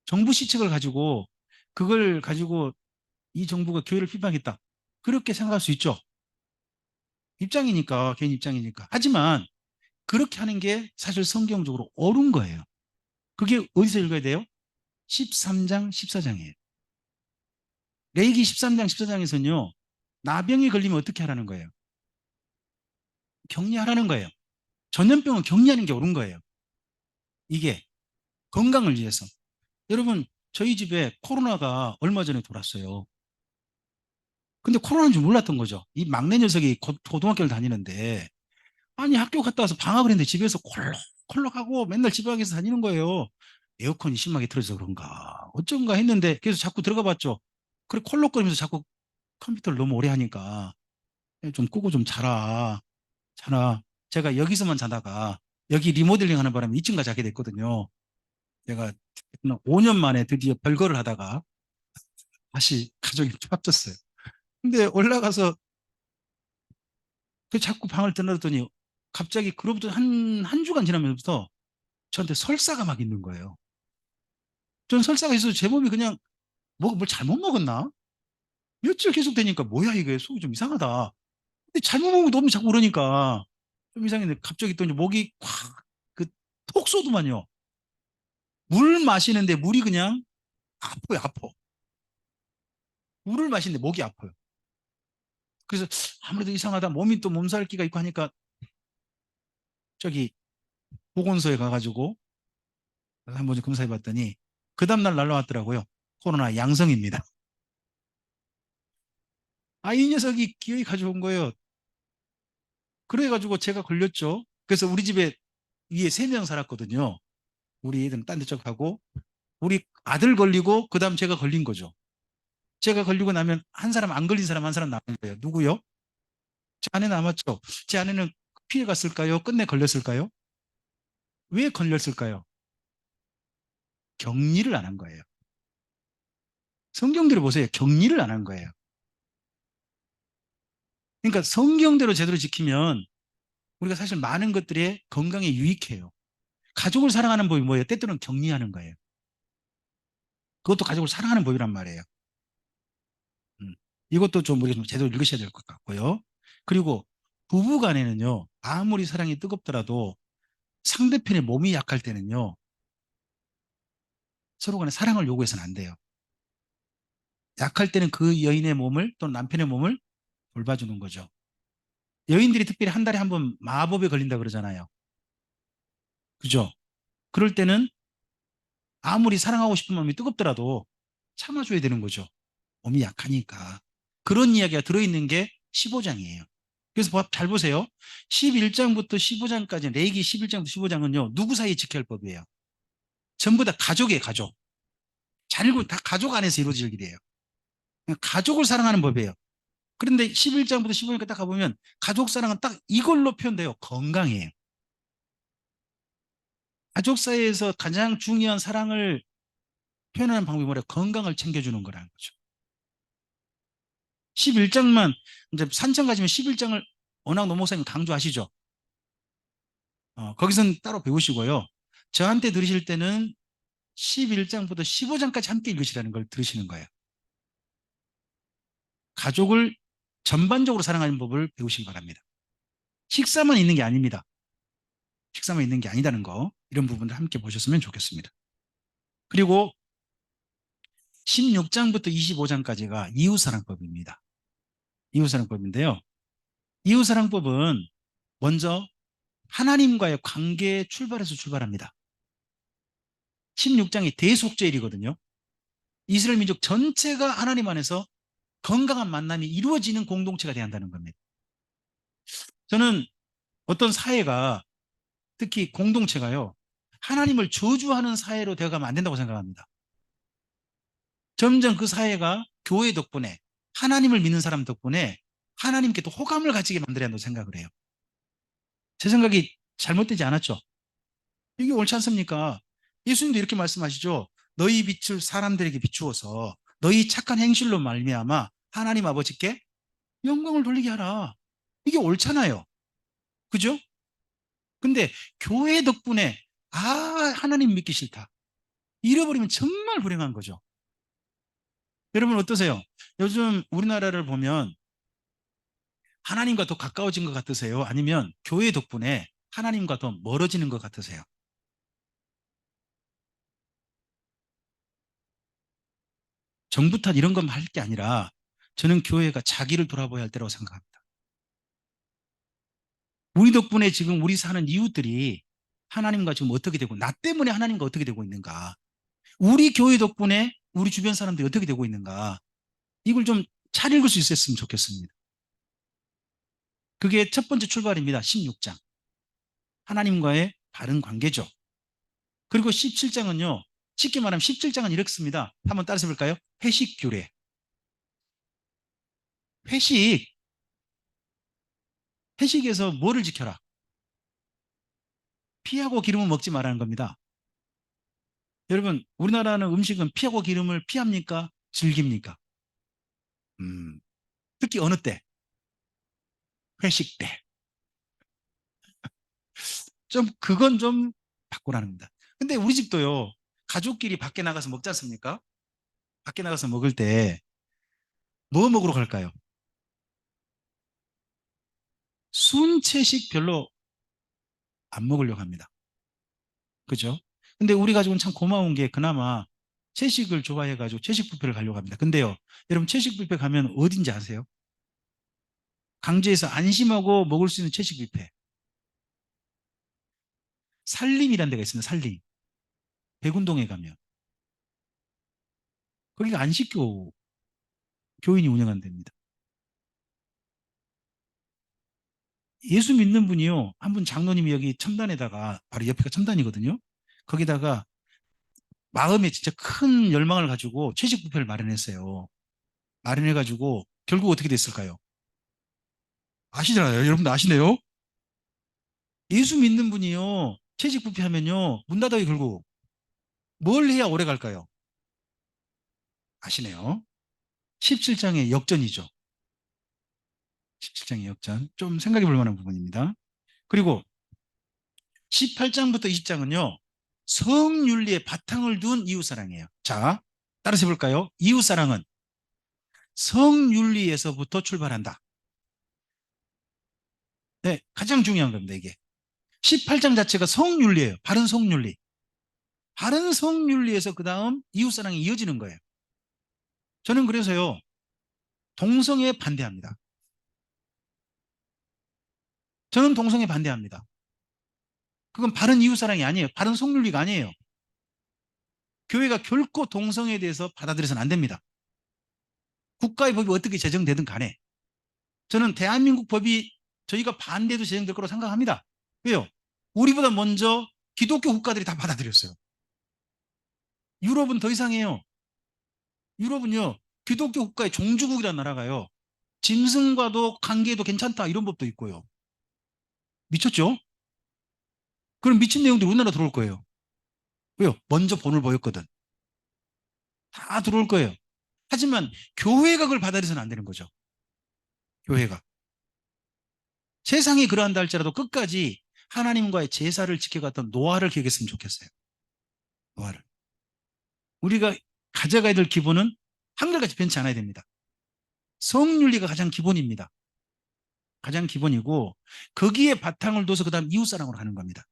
정부 시책을 가지고 그걸 가지고 이 정부가 교회를 비판했다. 그렇게 생각할 수 있죠. 입장이니까, 개인 입장이니까. 하지만 그렇게 하는 게 사실 성경적으로 옳은 거예요. 그게 어디서 읽어야 돼요? 13장, 14장이에요. 레이기 13장, 14장에서는요, 나병이 걸리면 어떻게 하라는 거예요? 격리하라는 거예요. 전염병은 격리하는 게 옳은 거예요. 이게 건강을 위해서. 여러분, 저희 집에 코로나가 얼마 전에 돌았어요. 근데 코로나인 줄 몰랐던 거죠. 이 막내 녀석이 고등학교를 다니는데, 아니, 학교 갔다 와서 방학을 했는데 집에서 콜록콜록하고 맨날 집에 가서 다니는 거예요. 에어컨이 심하게 틀어져서 그런가 어쩐가 했는데 그래서 자꾸 들어가 봤죠. 그래 콜록거리면서 자꾸 컴퓨터를 너무 오래 하니까 좀 끄고 좀 자라. 제가 여기서만 자다가 여기 리모델링 하는 바람에 2층 가 자게 됐거든요. 제가 5년 만에 드디어 별거를 하다가 다시 가족이 합쳤어요. 근데 올라가서 그 자꾸 방을 드나들더니 갑자기 그로부터 한 주간 지나면서 저한테 설사가 막 있는 거예요. 전 설사가 있어서 제 몸이 그냥 뭘 잘못 먹었나? 며칠 계속 되니까 뭐야 이게 속이 좀 이상하다. 근데 잘못 먹은 거 너무 자꾸 그러니까 좀 이상했는데 갑자기 또 이제 목이 확그톡 쏘더만요. 물 마시는데 물이 그냥 아파요, 아파. 물을 마시는데 목이 아파요. 그래서 아무래도 이상하다. 몸이 또 몸살기가 있고 하니까 저기 보건소에 가가지고 한번 검사해 봤더니 그 다음날 날라왔더라고요. 코로나 양성입니다. 아, 이 녀석이 기어이 가져온 거예요. 그래가지고 제가 걸렸죠. 그래서 우리 집에 위에 3명 살았거든요. 우리 애들은 딴 데 쪽하고 우리 아들 걸리고 그 다음 제가 걸린 거죠. 제가 걸리고 나면 한 사람 안 걸린 사람 한 사람 남은 거예요. 누구요? 제 아내 남았죠. 제 아내는 피해 갔을까요? 끝내 걸렸을까요? 왜 걸렸을까요? 격리를 안 한 거예요. 성경대로 보세요. 격리를 안 한 거예요. 그러니까 성경대로 제대로 지키면 우리가 사실 많은 것들에 건강에 유익해요. 가족을 사랑하는 법이 뭐예요? 때때로는 격리하는 거예요. 그것도 가족을 사랑하는 법이란 말이에요. 음. 이것도 좀 우리가 좀 제대로 읽으셔야 될 것 같고요. 그리고 부부 간에는요, 아무리 사랑이 뜨겁더라도 상대편의 몸이 약할 때는요, 서로 간에 사랑을 요구해서는 안 돼요. 약할 때는 그 여인의 몸을 또는 남편의 몸을 돌봐주는 거죠. 여인들이 특별히 한 달에 한 번 마법에 걸린다 그러잖아요. 그죠? 그럴 때는 아무리 사랑하고 싶은 마음이 뜨겁더라도 참아줘야 되는 거죠. 몸이 약하니까. 그런 이야기가 들어있는 게 15장이에요. 그래서 잘 보세요. 11장부터 15장까지, 레이기 11장부터 15장은요, 누구 사이에 지켜야 할 법이에요? 전부 다 가족이에요, 가족. 다 가족 안에서 이루어질 일이에요. 가족을 사랑하는 법이에요. 그런데 11장부터 15장까지 딱 가보면 가족 사랑은 딱 이걸로 표현돼요. 건강이에요. 가족 사이에서 가장 중요한 사랑을 표현하는 방법이 뭐래요? 건강을 챙겨주는 거라는 거죠. 11장만, 이제 산청 가시면 11장을 워낙 노 목사님 강조하시죠. 거기서는 따로 배우시고요. 저한테 들으실 때는 11장부터 15장까지 함께 읽으시라는 걸 들으시는 거예요. 가족을 전반적으로 사랑하는 법을 배우시기 바랍니다. 식사만 있는 게 아닙니다. 식사만 있는 게 아니다는 거, 이런 부분들 함께 보셨으면 좋겠습니다. 그리고 16장부터 25장까지가 이웃사랑법입니다. 이웃사랑법인데요. 이웃사랑법은 먼저 하나님과의 관계에 출발해서 출발합니다. 16장이 대속죄일이거든요. 이스라엘 민족 전체가 하나님 안에서 건강한 만남이 이루어지는 공동체가 돼야 한다는 겁니다. 저는 어떤 사회가, 특히 공동체가요, 하나님을 저주하는 사회로 되어가면 안 된다고 생각합니다. 점점 그 사회가 교회 덕분에, 하나님을 믿는 사람 덕분에 하나님께 또 호감을 가지게 만들어야 한다고 생각을 해요. 제 생각이 잘못되지 않았죠? 이게 옳지 않습니까? 예수님도 이렇게 말씀하시죠. 너희 빛을 사람들에게 비추어서 너희 착한 행실로 말미암아 하나님 아버지께 영광을 돌리게 하라. 이게 옳잖아요. 그죠? 근데 교회 덕분에 아, 하나님 믿기 싫다. 잃어버리면 정말 불행한 거죠. 여러분 어떠세요? 요즘 우리나라를 보면 하나님과 더 가까워진 것 같으세요? 아니면 교회 덕분에 하나님과 더 멀어지는 것 같으세요? 정부 탓 이런 것만 할 게 아니라 저는 교회가 자기를 돌아봐야 할 때라고 생각합니다. 우리 덕분에 지금 우리 사는 이웃들이 하나님과 지금 어떻게 되고, 나 때문에 하나님과 어떻게 되고 있는가? 우리 교회 덕분에 우리 주변 사람들이 어떻게 되고 있는가? 이걸 좀 잘 읽을 수 있었으면 좋겠습니다. 그게 첫 번째 출발입니다. 16장. 하나님과의 바른 관계죠. 그리고 17장은요. 쉽게 말하면 17장은 이렇습니다. 한번 따라서 볼까요? 회식 규례. 회식, 회식에서 뭐를 지켜라? 피하고 기름은 먹지 말라는 겁니다. 여러분, 우리나라는 음식은 피하고 기름을 피합니까? 즐깁니까? 음, 특히 어느 때? 회식 때. 그건 좀 바꾸라는 겁니다. 근데 우리 집도요, 가족끼리 밖에 나가서 먹지 않습니까? 밖에 나가서 먹을 때 뭐 먹으러 갈까요? 순채식 별로 안 먹으려고 합니다. 그죠? 근데 우리 가족은 참 고마운 게 그나마 채식을 좋아해가지고 채식 뷔페를 가려고 합니다. 근데요, 여러분 채식 뷔페 가면 어딘지 아세요? 강제해서 안심하고 먹을 수 있는 채식 뷔페. 살림이라는 데가 있습니다. 살림. 백운동에 가면. 거기가 안식교 교인이 운영한 데입니다. 예수 믿는 분이요. 한 분 장로님이 여기 첨단에다가 바로 옆에가 첨단이거든요. 거기다가 마음에 진짜 큰 열망을 가지고 채식 뷔페를 마련했어요. 마련해가지고 결국 어떻게 됐을까요? 아시잖아요. 여러분도 아시네요. 예수 믿는 분이요. 채식 뷔페 하면요. 문 닫아요, 결국. 뭘 해야 오래 갈까요? 아시네요. 17장의 역전이죠. 17장의 역전. 좀 생각해 볼 만한 부분입니다. 그리고 18장부터 20장은요. 성윤리의 바탕을 둔 이웃사랑이에요. 자, 따라서 해볼까요? 이웃사랑은 성윤리에서부터 출발한다. 네, 가장 중요한 겁니다, 이게. 18장 자체가 성윤리예요. 바른 성윤리. 바른 성윤리에서 그 다음 이웃사랑이 이어지는 거예요. 저는 그래서요, 동성애에 반대합니다. 저는 동성애 반대합니다. 그건 바른 이웃사랑이 아니에요. 바른 성윤리가 아니에요. 교회가 결코 동성애에 대해서 받아들여서는 안 됩니다. 국가의 법이 어떻게 제정되든 간에 저는 대한민국 법이 저희가 반대도 제정될 거라고 생각합니다. 왜요? 우리보다 먼저 기독교 국가들이 다 받아들였어요. 유럽은 더 이상해요. 유럽은요, 기독교 국가의 종주국이라는 나라가요. 짐승과도 관계해도 괜찮다 이런 법도 있고요. 미쳤죠? 그럼 미친 내용들이 우리나라 들어올 거예요. 왜요? 먼저 본을 보였거든. 다 들어올 거예요. 하지만 교회가 그걸 받아들여서는 안 되는 거죠. 교회가. 세상이 그러한다 할지라도 끝까지 하나님과의 제사를 지켜갔던 노아를 기억했으면 좋겠어요. 노아를. 우리가 가져가야 될 기본은 한결같이 변치 않아야 됩니다. 성윤리가 가장 기본입니다. 가장 기본이고 거기에 바탕을 둬서 그 다음 이웃사랑으로 가는 겁니다.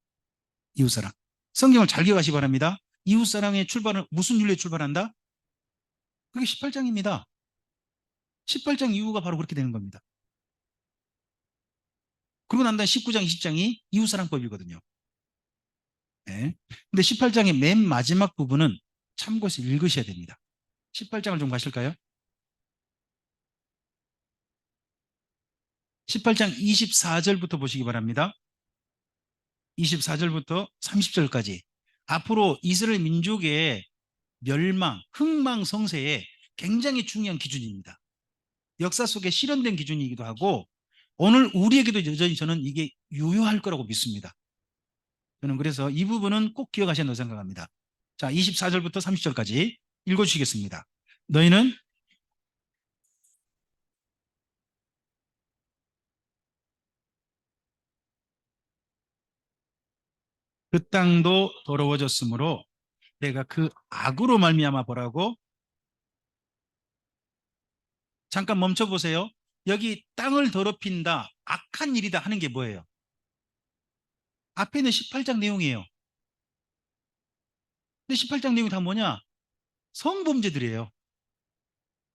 이웃사랑. 성경을 잘 기억하시기 바랍니다. 이웃사랑의 출발은 무슨 윤리에 출발한다? 그게 18장입니다. 18장 이후가 바로 그렇게 되는 겁니다. 그러고 난 다음에 19장, 20장이 이웃사랑법이거든요. 네. 근데 18장의 맨 마지막 부분은 참고해서 읽으셔야 됩니다. 18장을 좀 가실까요? 18장 24절부터 보시기 바랍니다. 24절부터 30절까지. 앞으로 이스라엘 민족의 멸망, 흥망성쇠에 굉장히 중요한 기준입니다. 역사 속에 실현된 기준이기도 하고 오늘 우리에게도 여전히 저는 이게 유효할 거라고 믿습니다. 저는 그래서 이 부분은 꼭 기억하셔야 한다고 생각합니다. 자, 24절부터 30절까지 읽어주시겠습니다. 너희는 그 땅도 더러워졌으므로 내가 그 악으로 말미암아 보라고. 잠깐 멈춰보세요. 여기 땅을 더럽힌다, 악한 일이다 하는 게 뭐예요? 앞에 있는 18장 내용이에요. 근데 18장 내용이 다 뭐냐? 성범죄들이에요.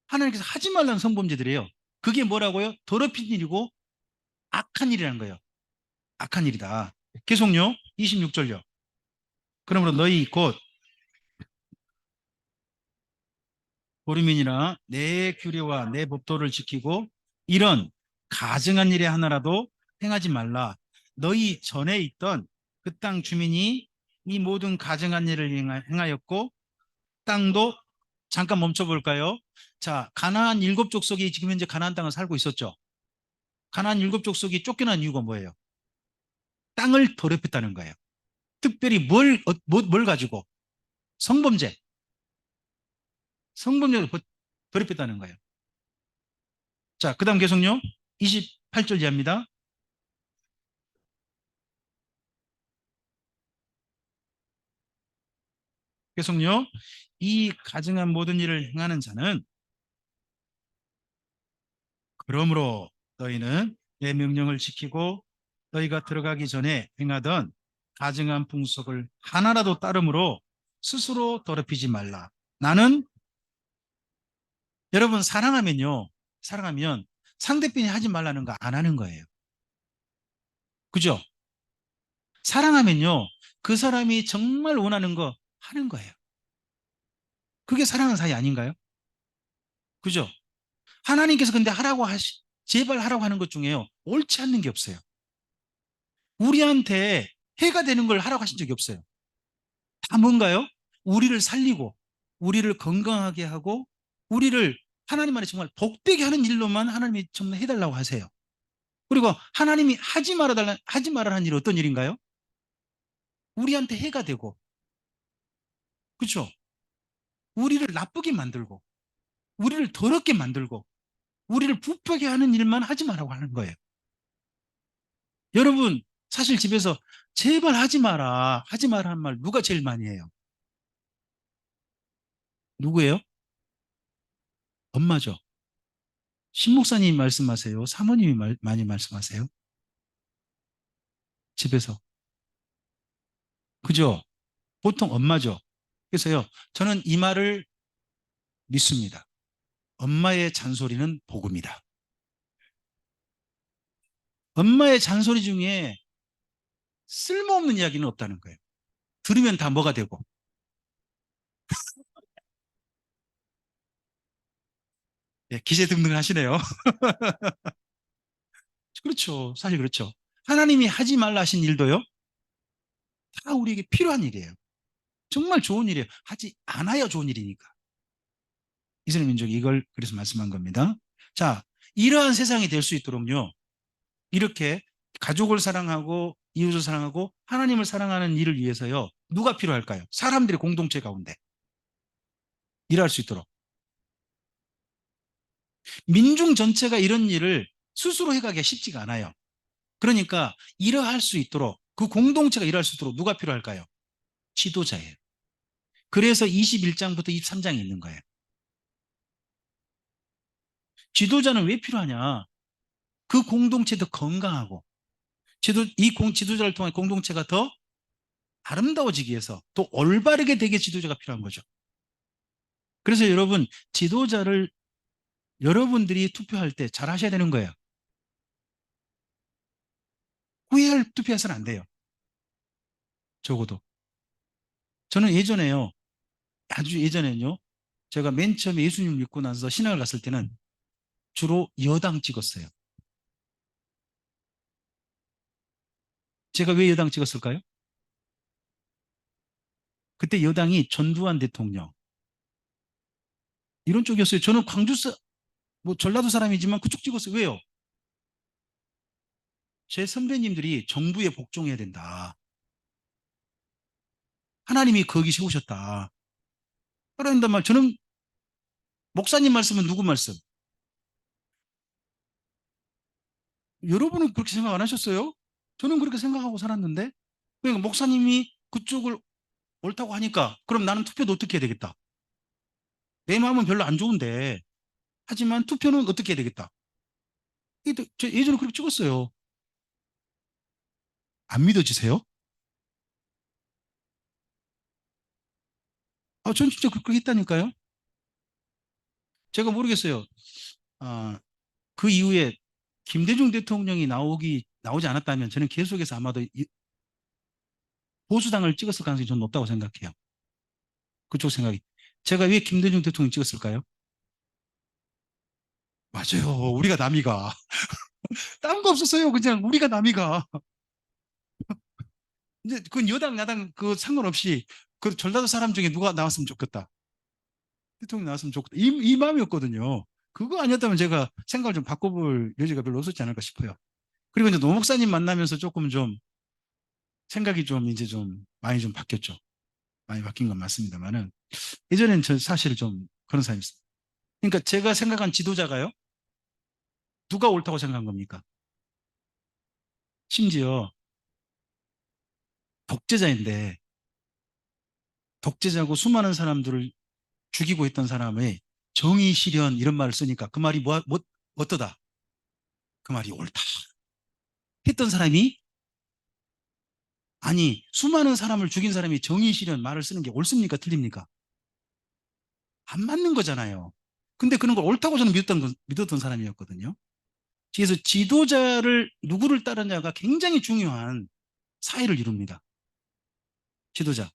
하나님께서 하지 말라는 성범죄들이에요. 그게 뭐라고요? 더럽힌 일이고 악한 일이라는 거예요. 악한 일이다. 계속요. 26절요. 그러므로 너희 곧 보리민이라 내 규례와 내 법도를 지키고 이런 가증한 일에 하나라도 행하지 말라. 너희 전에 있던 그 땅 주민이 이 모든 가증한 일을 행하였고 땅도 잠깐 멈춰 볼까요? 자, 가나안 일곱 족속이 지금 현재 가나안 땅을 살고 있었죠. 가나안 일곱 족속이 쫓겨난 이유가 뭐예요? 땅을 더럽혔다는 거예요. 특별히 뭘 가지고? 성범죄. 성범죄를 더럽혔다는 거예요. 자, 그 다음 계속요. 28절 이하입니다. 계속요. 이 가증한 모든 일을 행하는 자는 그러므로 너희는 내 명령을 지키고 너희가 들어가기 전에 행하던 가증한 풍속을 하나라도 따름으로 스스로 더럽히지 말라. 나는 여러분 사랑하면 상대편이 하지 말라는 거 안 하는 거예요. 그죠? 사랑하면요 그 사람이 정말 원하는 거 하는 거예요. 그게 사랑하는 사이 아닌가요? 그죠? 하나님께서 근데 제발 하라고 하는 것 중에요 옳지 않는 게 없어요. 우리한테 해가 되는 걸 하라고 하신 적이 없어요. 다 뭔가요? 우리를 살리고 우리를 건강하게 하고 우리를 하나님 안에 정말 복되게 하는 일로만 하나님이 정말 해달라고 하세요. 그리고 하나님이 하지 말아라는 일이 어떤 일인가요? 우리한테 해가 되고, 그렇죠? 우리를 나쁘게 만들고, 우리를 더럽게 만들고, 우리를 부패하게 하는 일만 하지 말라고 하는 거예요. 여러분, 사실 집에서 제발 하지 마라 하는 말 누가 제일 많이 해요? 누구예요? 엄마죠. 신목사님이 말씀하세요? 사모님이 많이 말씀하세요? 집에서. 그죠? 보통 엄마죠. 그래서요, 저는 이 말을 믿습니다. 엄마의 잔소리는 복음이다. 엄마의 잔소리 중에 쓸모없는 이야기는 없다는 거예요. 들으면 다 뭐가 되고. 예, 기세등등하시네요. 그렇죠. 사실 그렇죠. 하나님이 하지 말라 하신 일도요. 다 우리에게 필요한 일이에요. 정말 좋은 일이에요. 하지 않아야 좋은 일이니까. 이스라엘 민족이 이걸 그래서 말씀한 겁니다. 자, 이러한 세상이 될 수 있도록요. 이렇게 가족을 사랑하고 이웃을 사랑하고 하나님을 사랑하는 일을 위해서요. 누가 필요할까요? 사람들의 공동체 가운데 일할 수 있도록. 민중 전체가 이런 일을 스스로 해가기가 쉽지가 않아요. 그러니까 일할 수 있도록 그 공동체가 일할 수 있도록 누가 필요할까요? 지도자예요. 그래서 21장부터 23장이 있는 거예요. 지도자는 왜 필요하냐? 그 공동체도 건강하고 지도자를 통해 공동체가 더 아름다워지기 위해서 또 올바르게 되게 지도자가 필요한 거죠. 그래서 여러분 지도자를 여러분들이 투표할 때 잘 하셔야 되는 거예요. 후회할 투표해서는 안 돼요. 적어도. 저는 예전에요. 아주 예전에는요. 제가 맨 처음에 예수님을 믿고 나서 신학을 갔을 때는 주로 여당 찍었어요. 제가 왜 여당 찍었을까요? 그때 여당이 전두환 대통령 이런 쪽이었어요. 저는 뭐 전라도 사람이지만 그쪽 찍었어요. 왜요? 제 선배님들이 정부에 복종해야 된다. 하나님이 거기 세우셨다. 그런단 말 저는 목사님 말씀은 누구 말씀? 여러분은 그렇게 생각 안 하셨어요? 저는 그렇게 생각하고 살았는데 그러니까 목사님이 그쪽을 옳다고 하니까 그럼 나는 투표도 어떻게 해야 되겠다. 내 마음은 별로 안 좋은데 하지만 투표는 어떻게 해야 되겠다. 저 예전에 그렇게 찍었어요. 안 믿어지세요? 전 진짜 그렇게 했다니까요. 제가 모르겠어요. 아, 그 이후에 김대중 대통령이 나오지 않았다면 저는 계속해서 아마도 보수당을 찍었을 가능성이 좀 높다고 생각해요. 그쪽 생각이. 제가 왜 김대중 대통령 찍었을까요? 맞아요. 우리가 남이가. 딴 거 없었어요. 그냥 우리가 남이가. 이제 그건 여당, 야당 그 상관없이 그 전라도 사람 중에 누가 나왔으면 좋겠다. 대통령 나왔으면 좋겠다. 이 마음이었거든요. 그거 아니었다면 제가 생각을 좀 바꿔볼 여지가 별로 없었지 않을까 싶어요. 그리고 이제 노 목사님 만나면서 조금 좀 생각이 좀 이제 좀 많이 좀 바뀌었죠. 많이 바뀐 건 맞습니다만은 예전엔 저 사실 좀 그런 사람이었어요. 그러니까 제가 생각한 지도자가요. 누가 옳다고 생각한 겁니까? 심지어 독재자인데 독재자고 수많은 사람들을 죽이고 있던 사람의 정의 실현 이런 말을 쓰니까 그 말이 어떠다? 그 말이 옳다. 했던 사람이 아니 수많은 사람을 죽인 사람이 정의 실현 말을 쓰는 게 옳습니까? 틀립니까? 안 맞는 거잖아요. 근데 그런 걸 옳다고 저는 믿었던 사람이었거든요. 그래서 지도자를 누구를 따르냐가 굉장히 중요한 사회를 이룹니다. 지도자.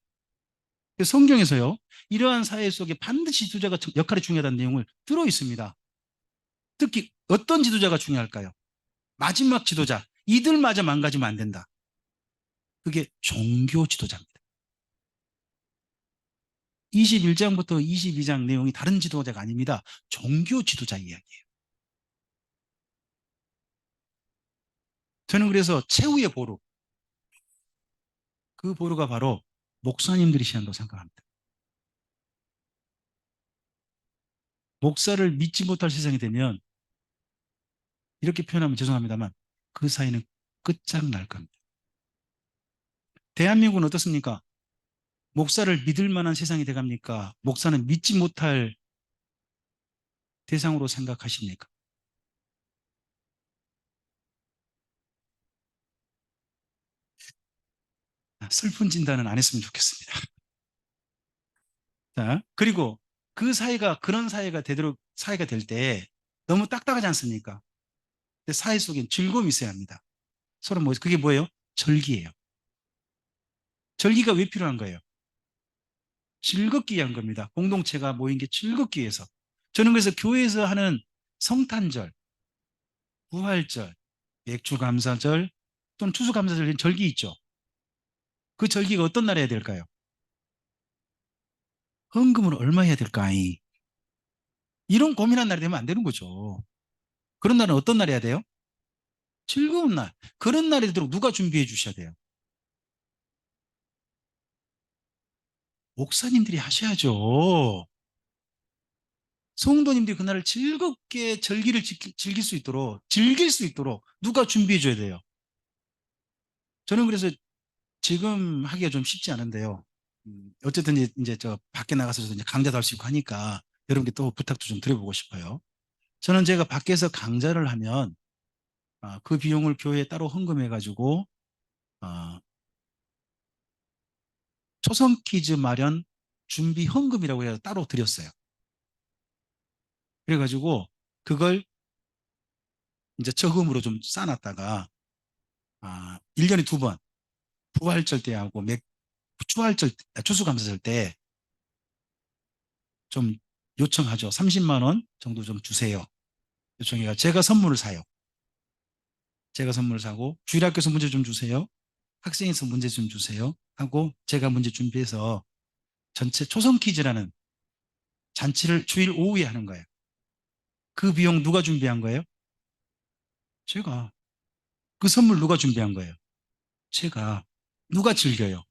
성경에서요. 이러한 사회 속에 반드시 지도자가 역할이 중요하다는 내용을 들어 있습니다. 특히 어떤 지도자가 중요할까요? 마지막 지도자. 이들마저 망가지면 안 된다. 그게 종교 지도자입니다. 21장부터 22장 내용이 다른 지도자가 아닙니다. 종교 지도자 이야기예요. 저는 그래서 최후의 보루, 그 보루가 바로 목사님들이셔야 한다고 생각합니다. 목사를 믿지 못할 세상이 되면 이렇게 표현하면 죄송합니다만 그 사이는 끝장날 겁니다. 대한민국은 어떻습니까? 목사를 믿을 만한 세상이 돼갑니까? 목사는 믿지 못할 대상으로 생각하십니까? 슬픈 진단은 안 했으면 좋겠습니다. 자, 그리고 그 사회가 그런 사회가 되도록 사회가 될 때 너무 딱딱하지 않습니까? 근데 사회 속엔 즐거움이 있어야 합니다. 서로 그게 뭐예요? 절기예요. 절기가 왜 필요한 거예요? 즐겁기 위한 겁니다. 공동체가 모인 게 즐겁기 위해서. 저는 그래서 교회에서 하는 성탄절, 부활절, 맥주감사절 또는 추수감사절 이런 절기 있죠. 그 절기가 어떤 날 해야 될까요? 헌금을 얼마 해야 될까? 이런 고민한 날이 되면 안 되는 거죠. 그런 날은 어떤 날 해야 돼요? 즐거운 날. 그런 날이 되도록 누가 준비해 주셔야 돼요? 목사님들이 하셔야죠. 성도님들이 그날을 즐겁게 절기를 즐길 수 있도록 누가 준비해 줘야 돼요? 저는 그래서 지금 하기가 좀 쉽지 않은데요. 어쨌든 이제 저 밖에 나가서 이제 강좌도 할 수 있고 하니까 여러분께 또 부탁도 좀 드려보고 싶어요. 저는 제가 밖에서 강좌를 하면 그 비용을 교회에 따로 헌금해가지고 어, 초성 퀴즈 마련 준비 헌금이라고 해서 따로 드렸어요. 그래가지고 그걸 이제 저금으로 좀 쌓아놨다가 1년에 두 번 부활절 때하고 추수감사절 때 좀 요청하죠. 30만 원 정도 좀 주세요. 요청해가 제가 선물을 사요. 제가 선물을 사고 주일학교에서 문제 좀 주세요. 학생에서 문제 좀 주세요. 하고 제가 문제 준비해서 전체 초성 퀴즈라는 잔치를 주일 오후에 하는 거예요. 그 비용 누가 준비한 거예요? 제가. 그 선물 누가 준비한 거예요? 제가. 누가 즐겨요?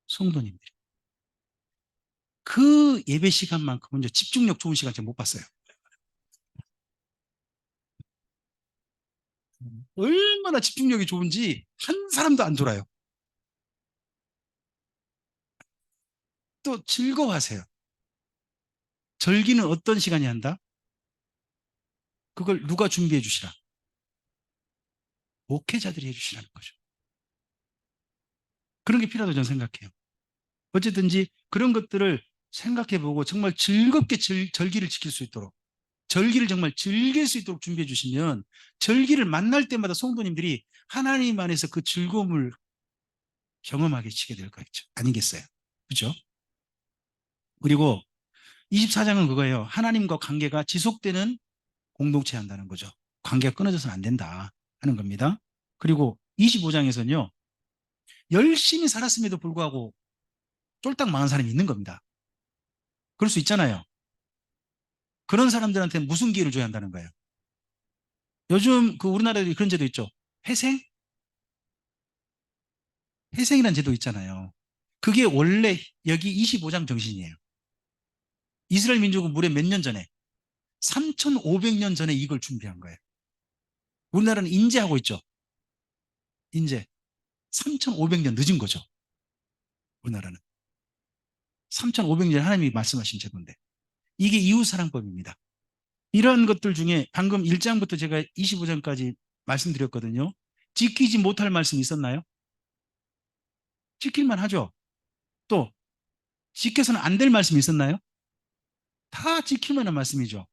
성도님들이. 그 예배 시간만큼은 집중력 좋은 시간 제가 못 봤어요. 얼마나 집중력이 좋은지 한 사람도 안 졸아요. 또 즐거워하세요. 절기는 어떤 시간이 한다? 그걸 누가 준비해 주시라? 목회자들이 해주시라는 거죠. 그런 게 필요하다고 저는 생각해요. 어쨌든지 그런 것들을 생각해보고 정말 즐겁게 절기를 지킬 수 있도록 절기를 정말 즐길 수 있도록 준비해 주시면 절기를 만날 때마다 성도님들이 하나님 안에서 그 즐거움을 경험하게 치게 될 거겠죠. 아니겠어요? 그죠? 그리고 24장은 그거예요. 하나님과 관계가 지속되는 공동체 한다는 거죠. 관계가 끊어져서는 안 된다 하는 겁니다. 그리고 25장에서는요. 열심히 살았음에도 불구하고 쫄딱 망한 사람이 있는 겁니다. 그럴 수 있잖아요. 그런 사람들한테 무슨 기회를 줘야 한다는 거예요. 요즘 그 우리나라에 그런 제도 있죠. 회생? 회생이라는 제도 있잖아요. 그게 원래 여기 25장 정신이에요. 이스라엘 민족은 무려 몇 년 전에 3,500년 전에 이걸 준비한 거예요. 우리나라는 인제하고 있죠. 인제 3,500년 늦은 거죠. 우리나라는 3,500년 하나님이 말씀하신 제도인데 이게 이웃사랑법입니다. 이런 것들 중에 방금 1장부터 제가 25장까지 말씀드렸거든요. 지키지 못할 말씀이 있었나요? 지킬만 하죠. 또 지켜서는 안 될 말씀이 있었나요? 다 지킬 만한 말씀이죠.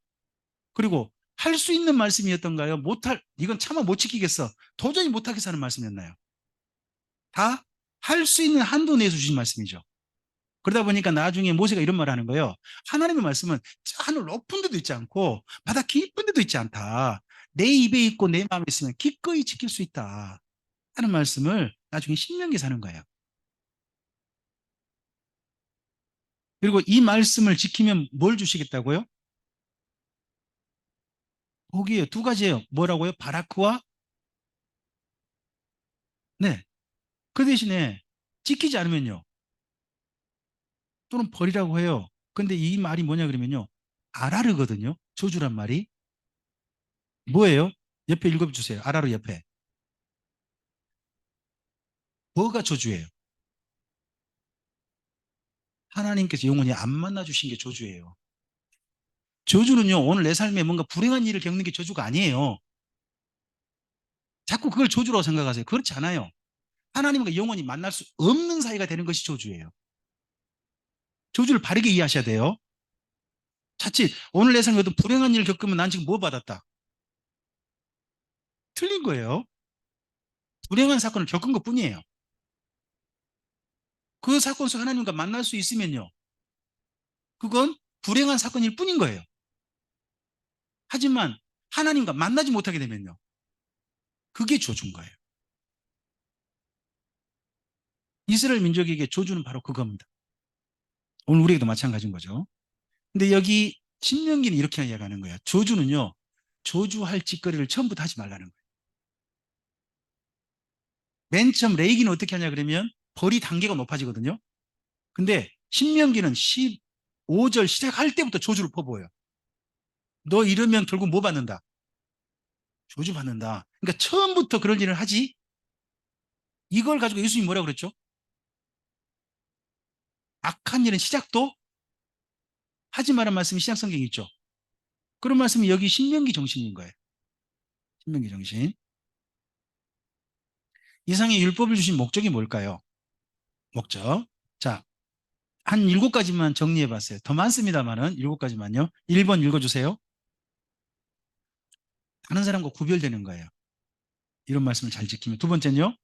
그리고 할 수 있는 말씀이었던가요? 못할, 이건 차마 못 지키겠어. 도저히 못하겠어 하는 말씀이었나요? 다 할 수 있는 한도 내에서 주신 말씀이죠. 그러다 보니까 나중에 모세가 이런 말을 하는 거예요. 하나님의 말씀은 하늘 높은 데도 있지 않고 바다 깊은 데도 있지 않다. 내 입에 있고 내 마음에 있으면 기꺼이 지킬 수 있다. 하는 말씀을 나중에 신명기에서 하는 거예요. 그리고 이 말씀을 지키면 뭘 주시겠다고요? 복이에요. 두 가지예요. 뭐라고요? 바라크와 네. 그 대신에 지키지 않으면요. 또는 버리라고 해요. 근데 이 말이 뭐냐 그러면요. 아라르거든요. 저주란 말이. 뭐예요? 옆에 읽어주세요. 아라르 옆에. 뭐가 저주예요? 하나님께서 영원히 안 만나주신 게 저주예요. 저주는요, 오늘 내 삶에 뭔가 불행한 일을 겪는 게 저주가 아니에요. 자꾸 그걸 저주라고 생각하세요. 그렇지 않아요. 하나님과 영원히 만날 수 없는 사이가 되는 것이 저주예요. 저주를 바르게 이해하셔야 돼요. 자칫 오늘 내 삶에 어떤 불행한 일을 겪으면 난 지금 뭐 받았다? 틀린 거예요. 불행한 사건을 겪은 것 뿐이에요. 그 사건 속 하나님과 만날 수 있으면요. 그건 불행한 사건일 뿐인 거예요. 하지만 하나님과 만나지 못하게 되면요. 그게 저주인 거예요. 이스라엘 민족에게 저주는 바로 그겁니다. 오늘 우리에게도 마찬가지인 거죠. 근데 여기 신명기는 이렇게 이야기하는 거예요. 저주는요. 저주할 짓거리를 처음부터 하지 말라는 거예요. 맨 처음 레이기는 어떻게 하냐 그러면 벌이 단계가 높아지거든요. 근데 신명기는 15절 시작할 때부터 저주를 퍼부어요. 너 이러면 결국 뭐 받는다? 저주 받는다. 그러니까 처음부터 그런 일을 하지. 이걸 가지고 예수님이 뭐라고 그랬죠? 악한 일은 시작도 하지 말란 말씀이 신약 성경에 있죠. 그런 말씀이 여기 신명기 정신인 거예요. 신명기 정신. 이상의 율법을 주신 목적이 뭘까요? 목적. 자, 한 7가지만 정리해 봤어요. 더 많습니다만은 7가지만요. 1번 읽어주세요. 다른 사람과 구별되는 거예요. 이런 말씀을 잘 지키면. 두 번째는요.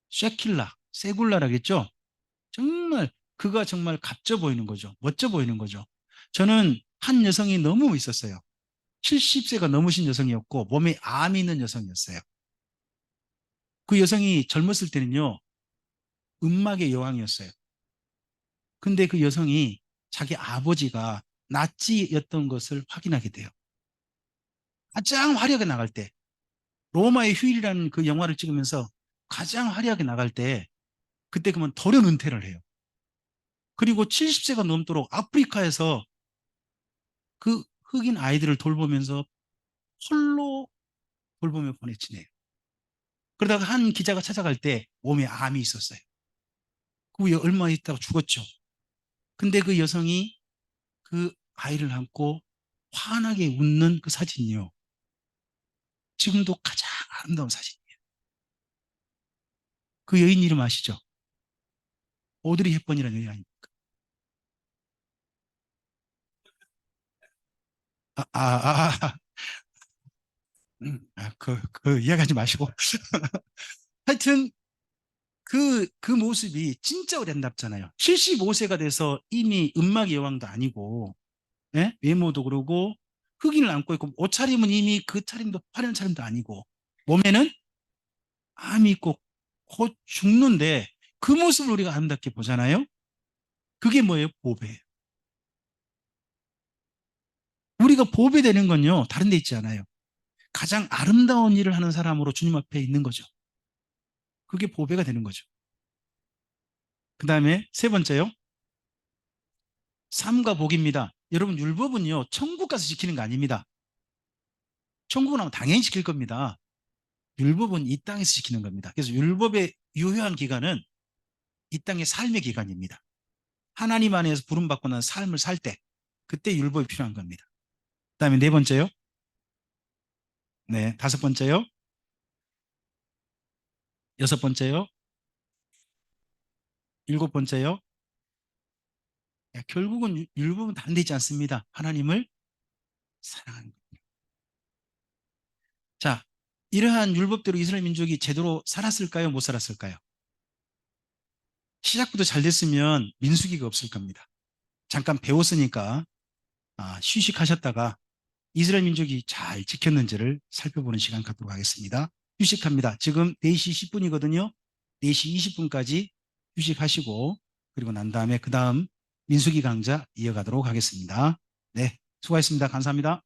쉐킬라, 세굴라라겠죠? 정말 그가 정말 값져 보이는 거죠. 멋져 보이는 거죠. 저는 한 여성이 너무 있었어요. 70세가 넘으신 여성이었고 몸에 암이 있는 여성이었어요. 그 여성이 젊었을 때는요. 음악의 여왕이었어요. 근데 그 여성이 자기 아버지가 나치였던 것을 확인하게 돼요. 가장 화려하게 나갈 때 로마의 휴일이라는 그 영화를 찍으면서 가장 화려하게 나갈 때 그때 그러면 돌연 은퇴를 해요. 그리고 70세가 넘도록 아프리카에서 그 흑인 아이들을 돌보면서 홀로 돌보며 보내지내요. 그러다가 한 기자가 찾아갈 때 몸에 암이 있었어요. 그 후에 얼마 있다가 죽었죠. 근데 그 여성이 그 아이를 안고 환하게 웃는 그 사진이요. 지금도 가장 아름다운 사진이에요. 그 여인 이름 아시죠? 오드리 헵번이라는 여인 아닙니까? 이야기하지 마시고. 하여튼, 그 모습이 진짜 아름답잖아요. 75세가 돼서 이미 음악의 여왕도 아니고, 예? 외모도 그러고, 흑인을 안고 있고, 옷차림은 이미 그 차림도 화려한 차림도 아니고, 몸에는 암이 있고, 곧 죽는데, 그 모습을 우리가 아름답게 보잖아요? 그게 뭐예요? 보배예요. 우리가 보배되는 건요, 다른 데 있지 않아요. 가장 아름다운 일을 하는 사람으로 주님 앞에 있는 거죠. 그게 보배가 되는 거죠. 그 다음에 세 번째요. 삶과 복입니다. 여러분, 율법은요, 천국 가서 지키는 거 아닙니다. 천국은 아마 당연히 지킬 겁니다. 율법은 이 땅에서 지키는 겁니다. 그래서 율법의 유효한 기간은 이 땅의 삶의 기간입니다. 하나님 안에서 부름받고 난 삶을 살 때, 그때 율법이 필요한 겁니다. 그 다음에 네 번째요. 네, 다섯 번째요. 여섯 번째요. 일곱 번째요. 결국은 율법은 다른 데 있지 않습니다. 하나님을 사랑하는 겁니다. 자, 이러한 율법대로 이스라엘 민족이 제대로 살았을까요? 못 살았을까요? 시작부터 잘 됐으면 민수기가 없을 겁니다. 잠깐 배웠으니까 휴식하셨다가 이스라엘 민족이 잘 지켰는지를 살펴보는 시간 갖도록 하겠습니다. 휴식합니다. 지금 4시 10분이거든요. 4시 20분까지 휴식하시고 그리고 난 다음에 그 다음 민수기 강좌 이어가도록 하겠습니다. 네, 수고하셨습니다. 감사합니다.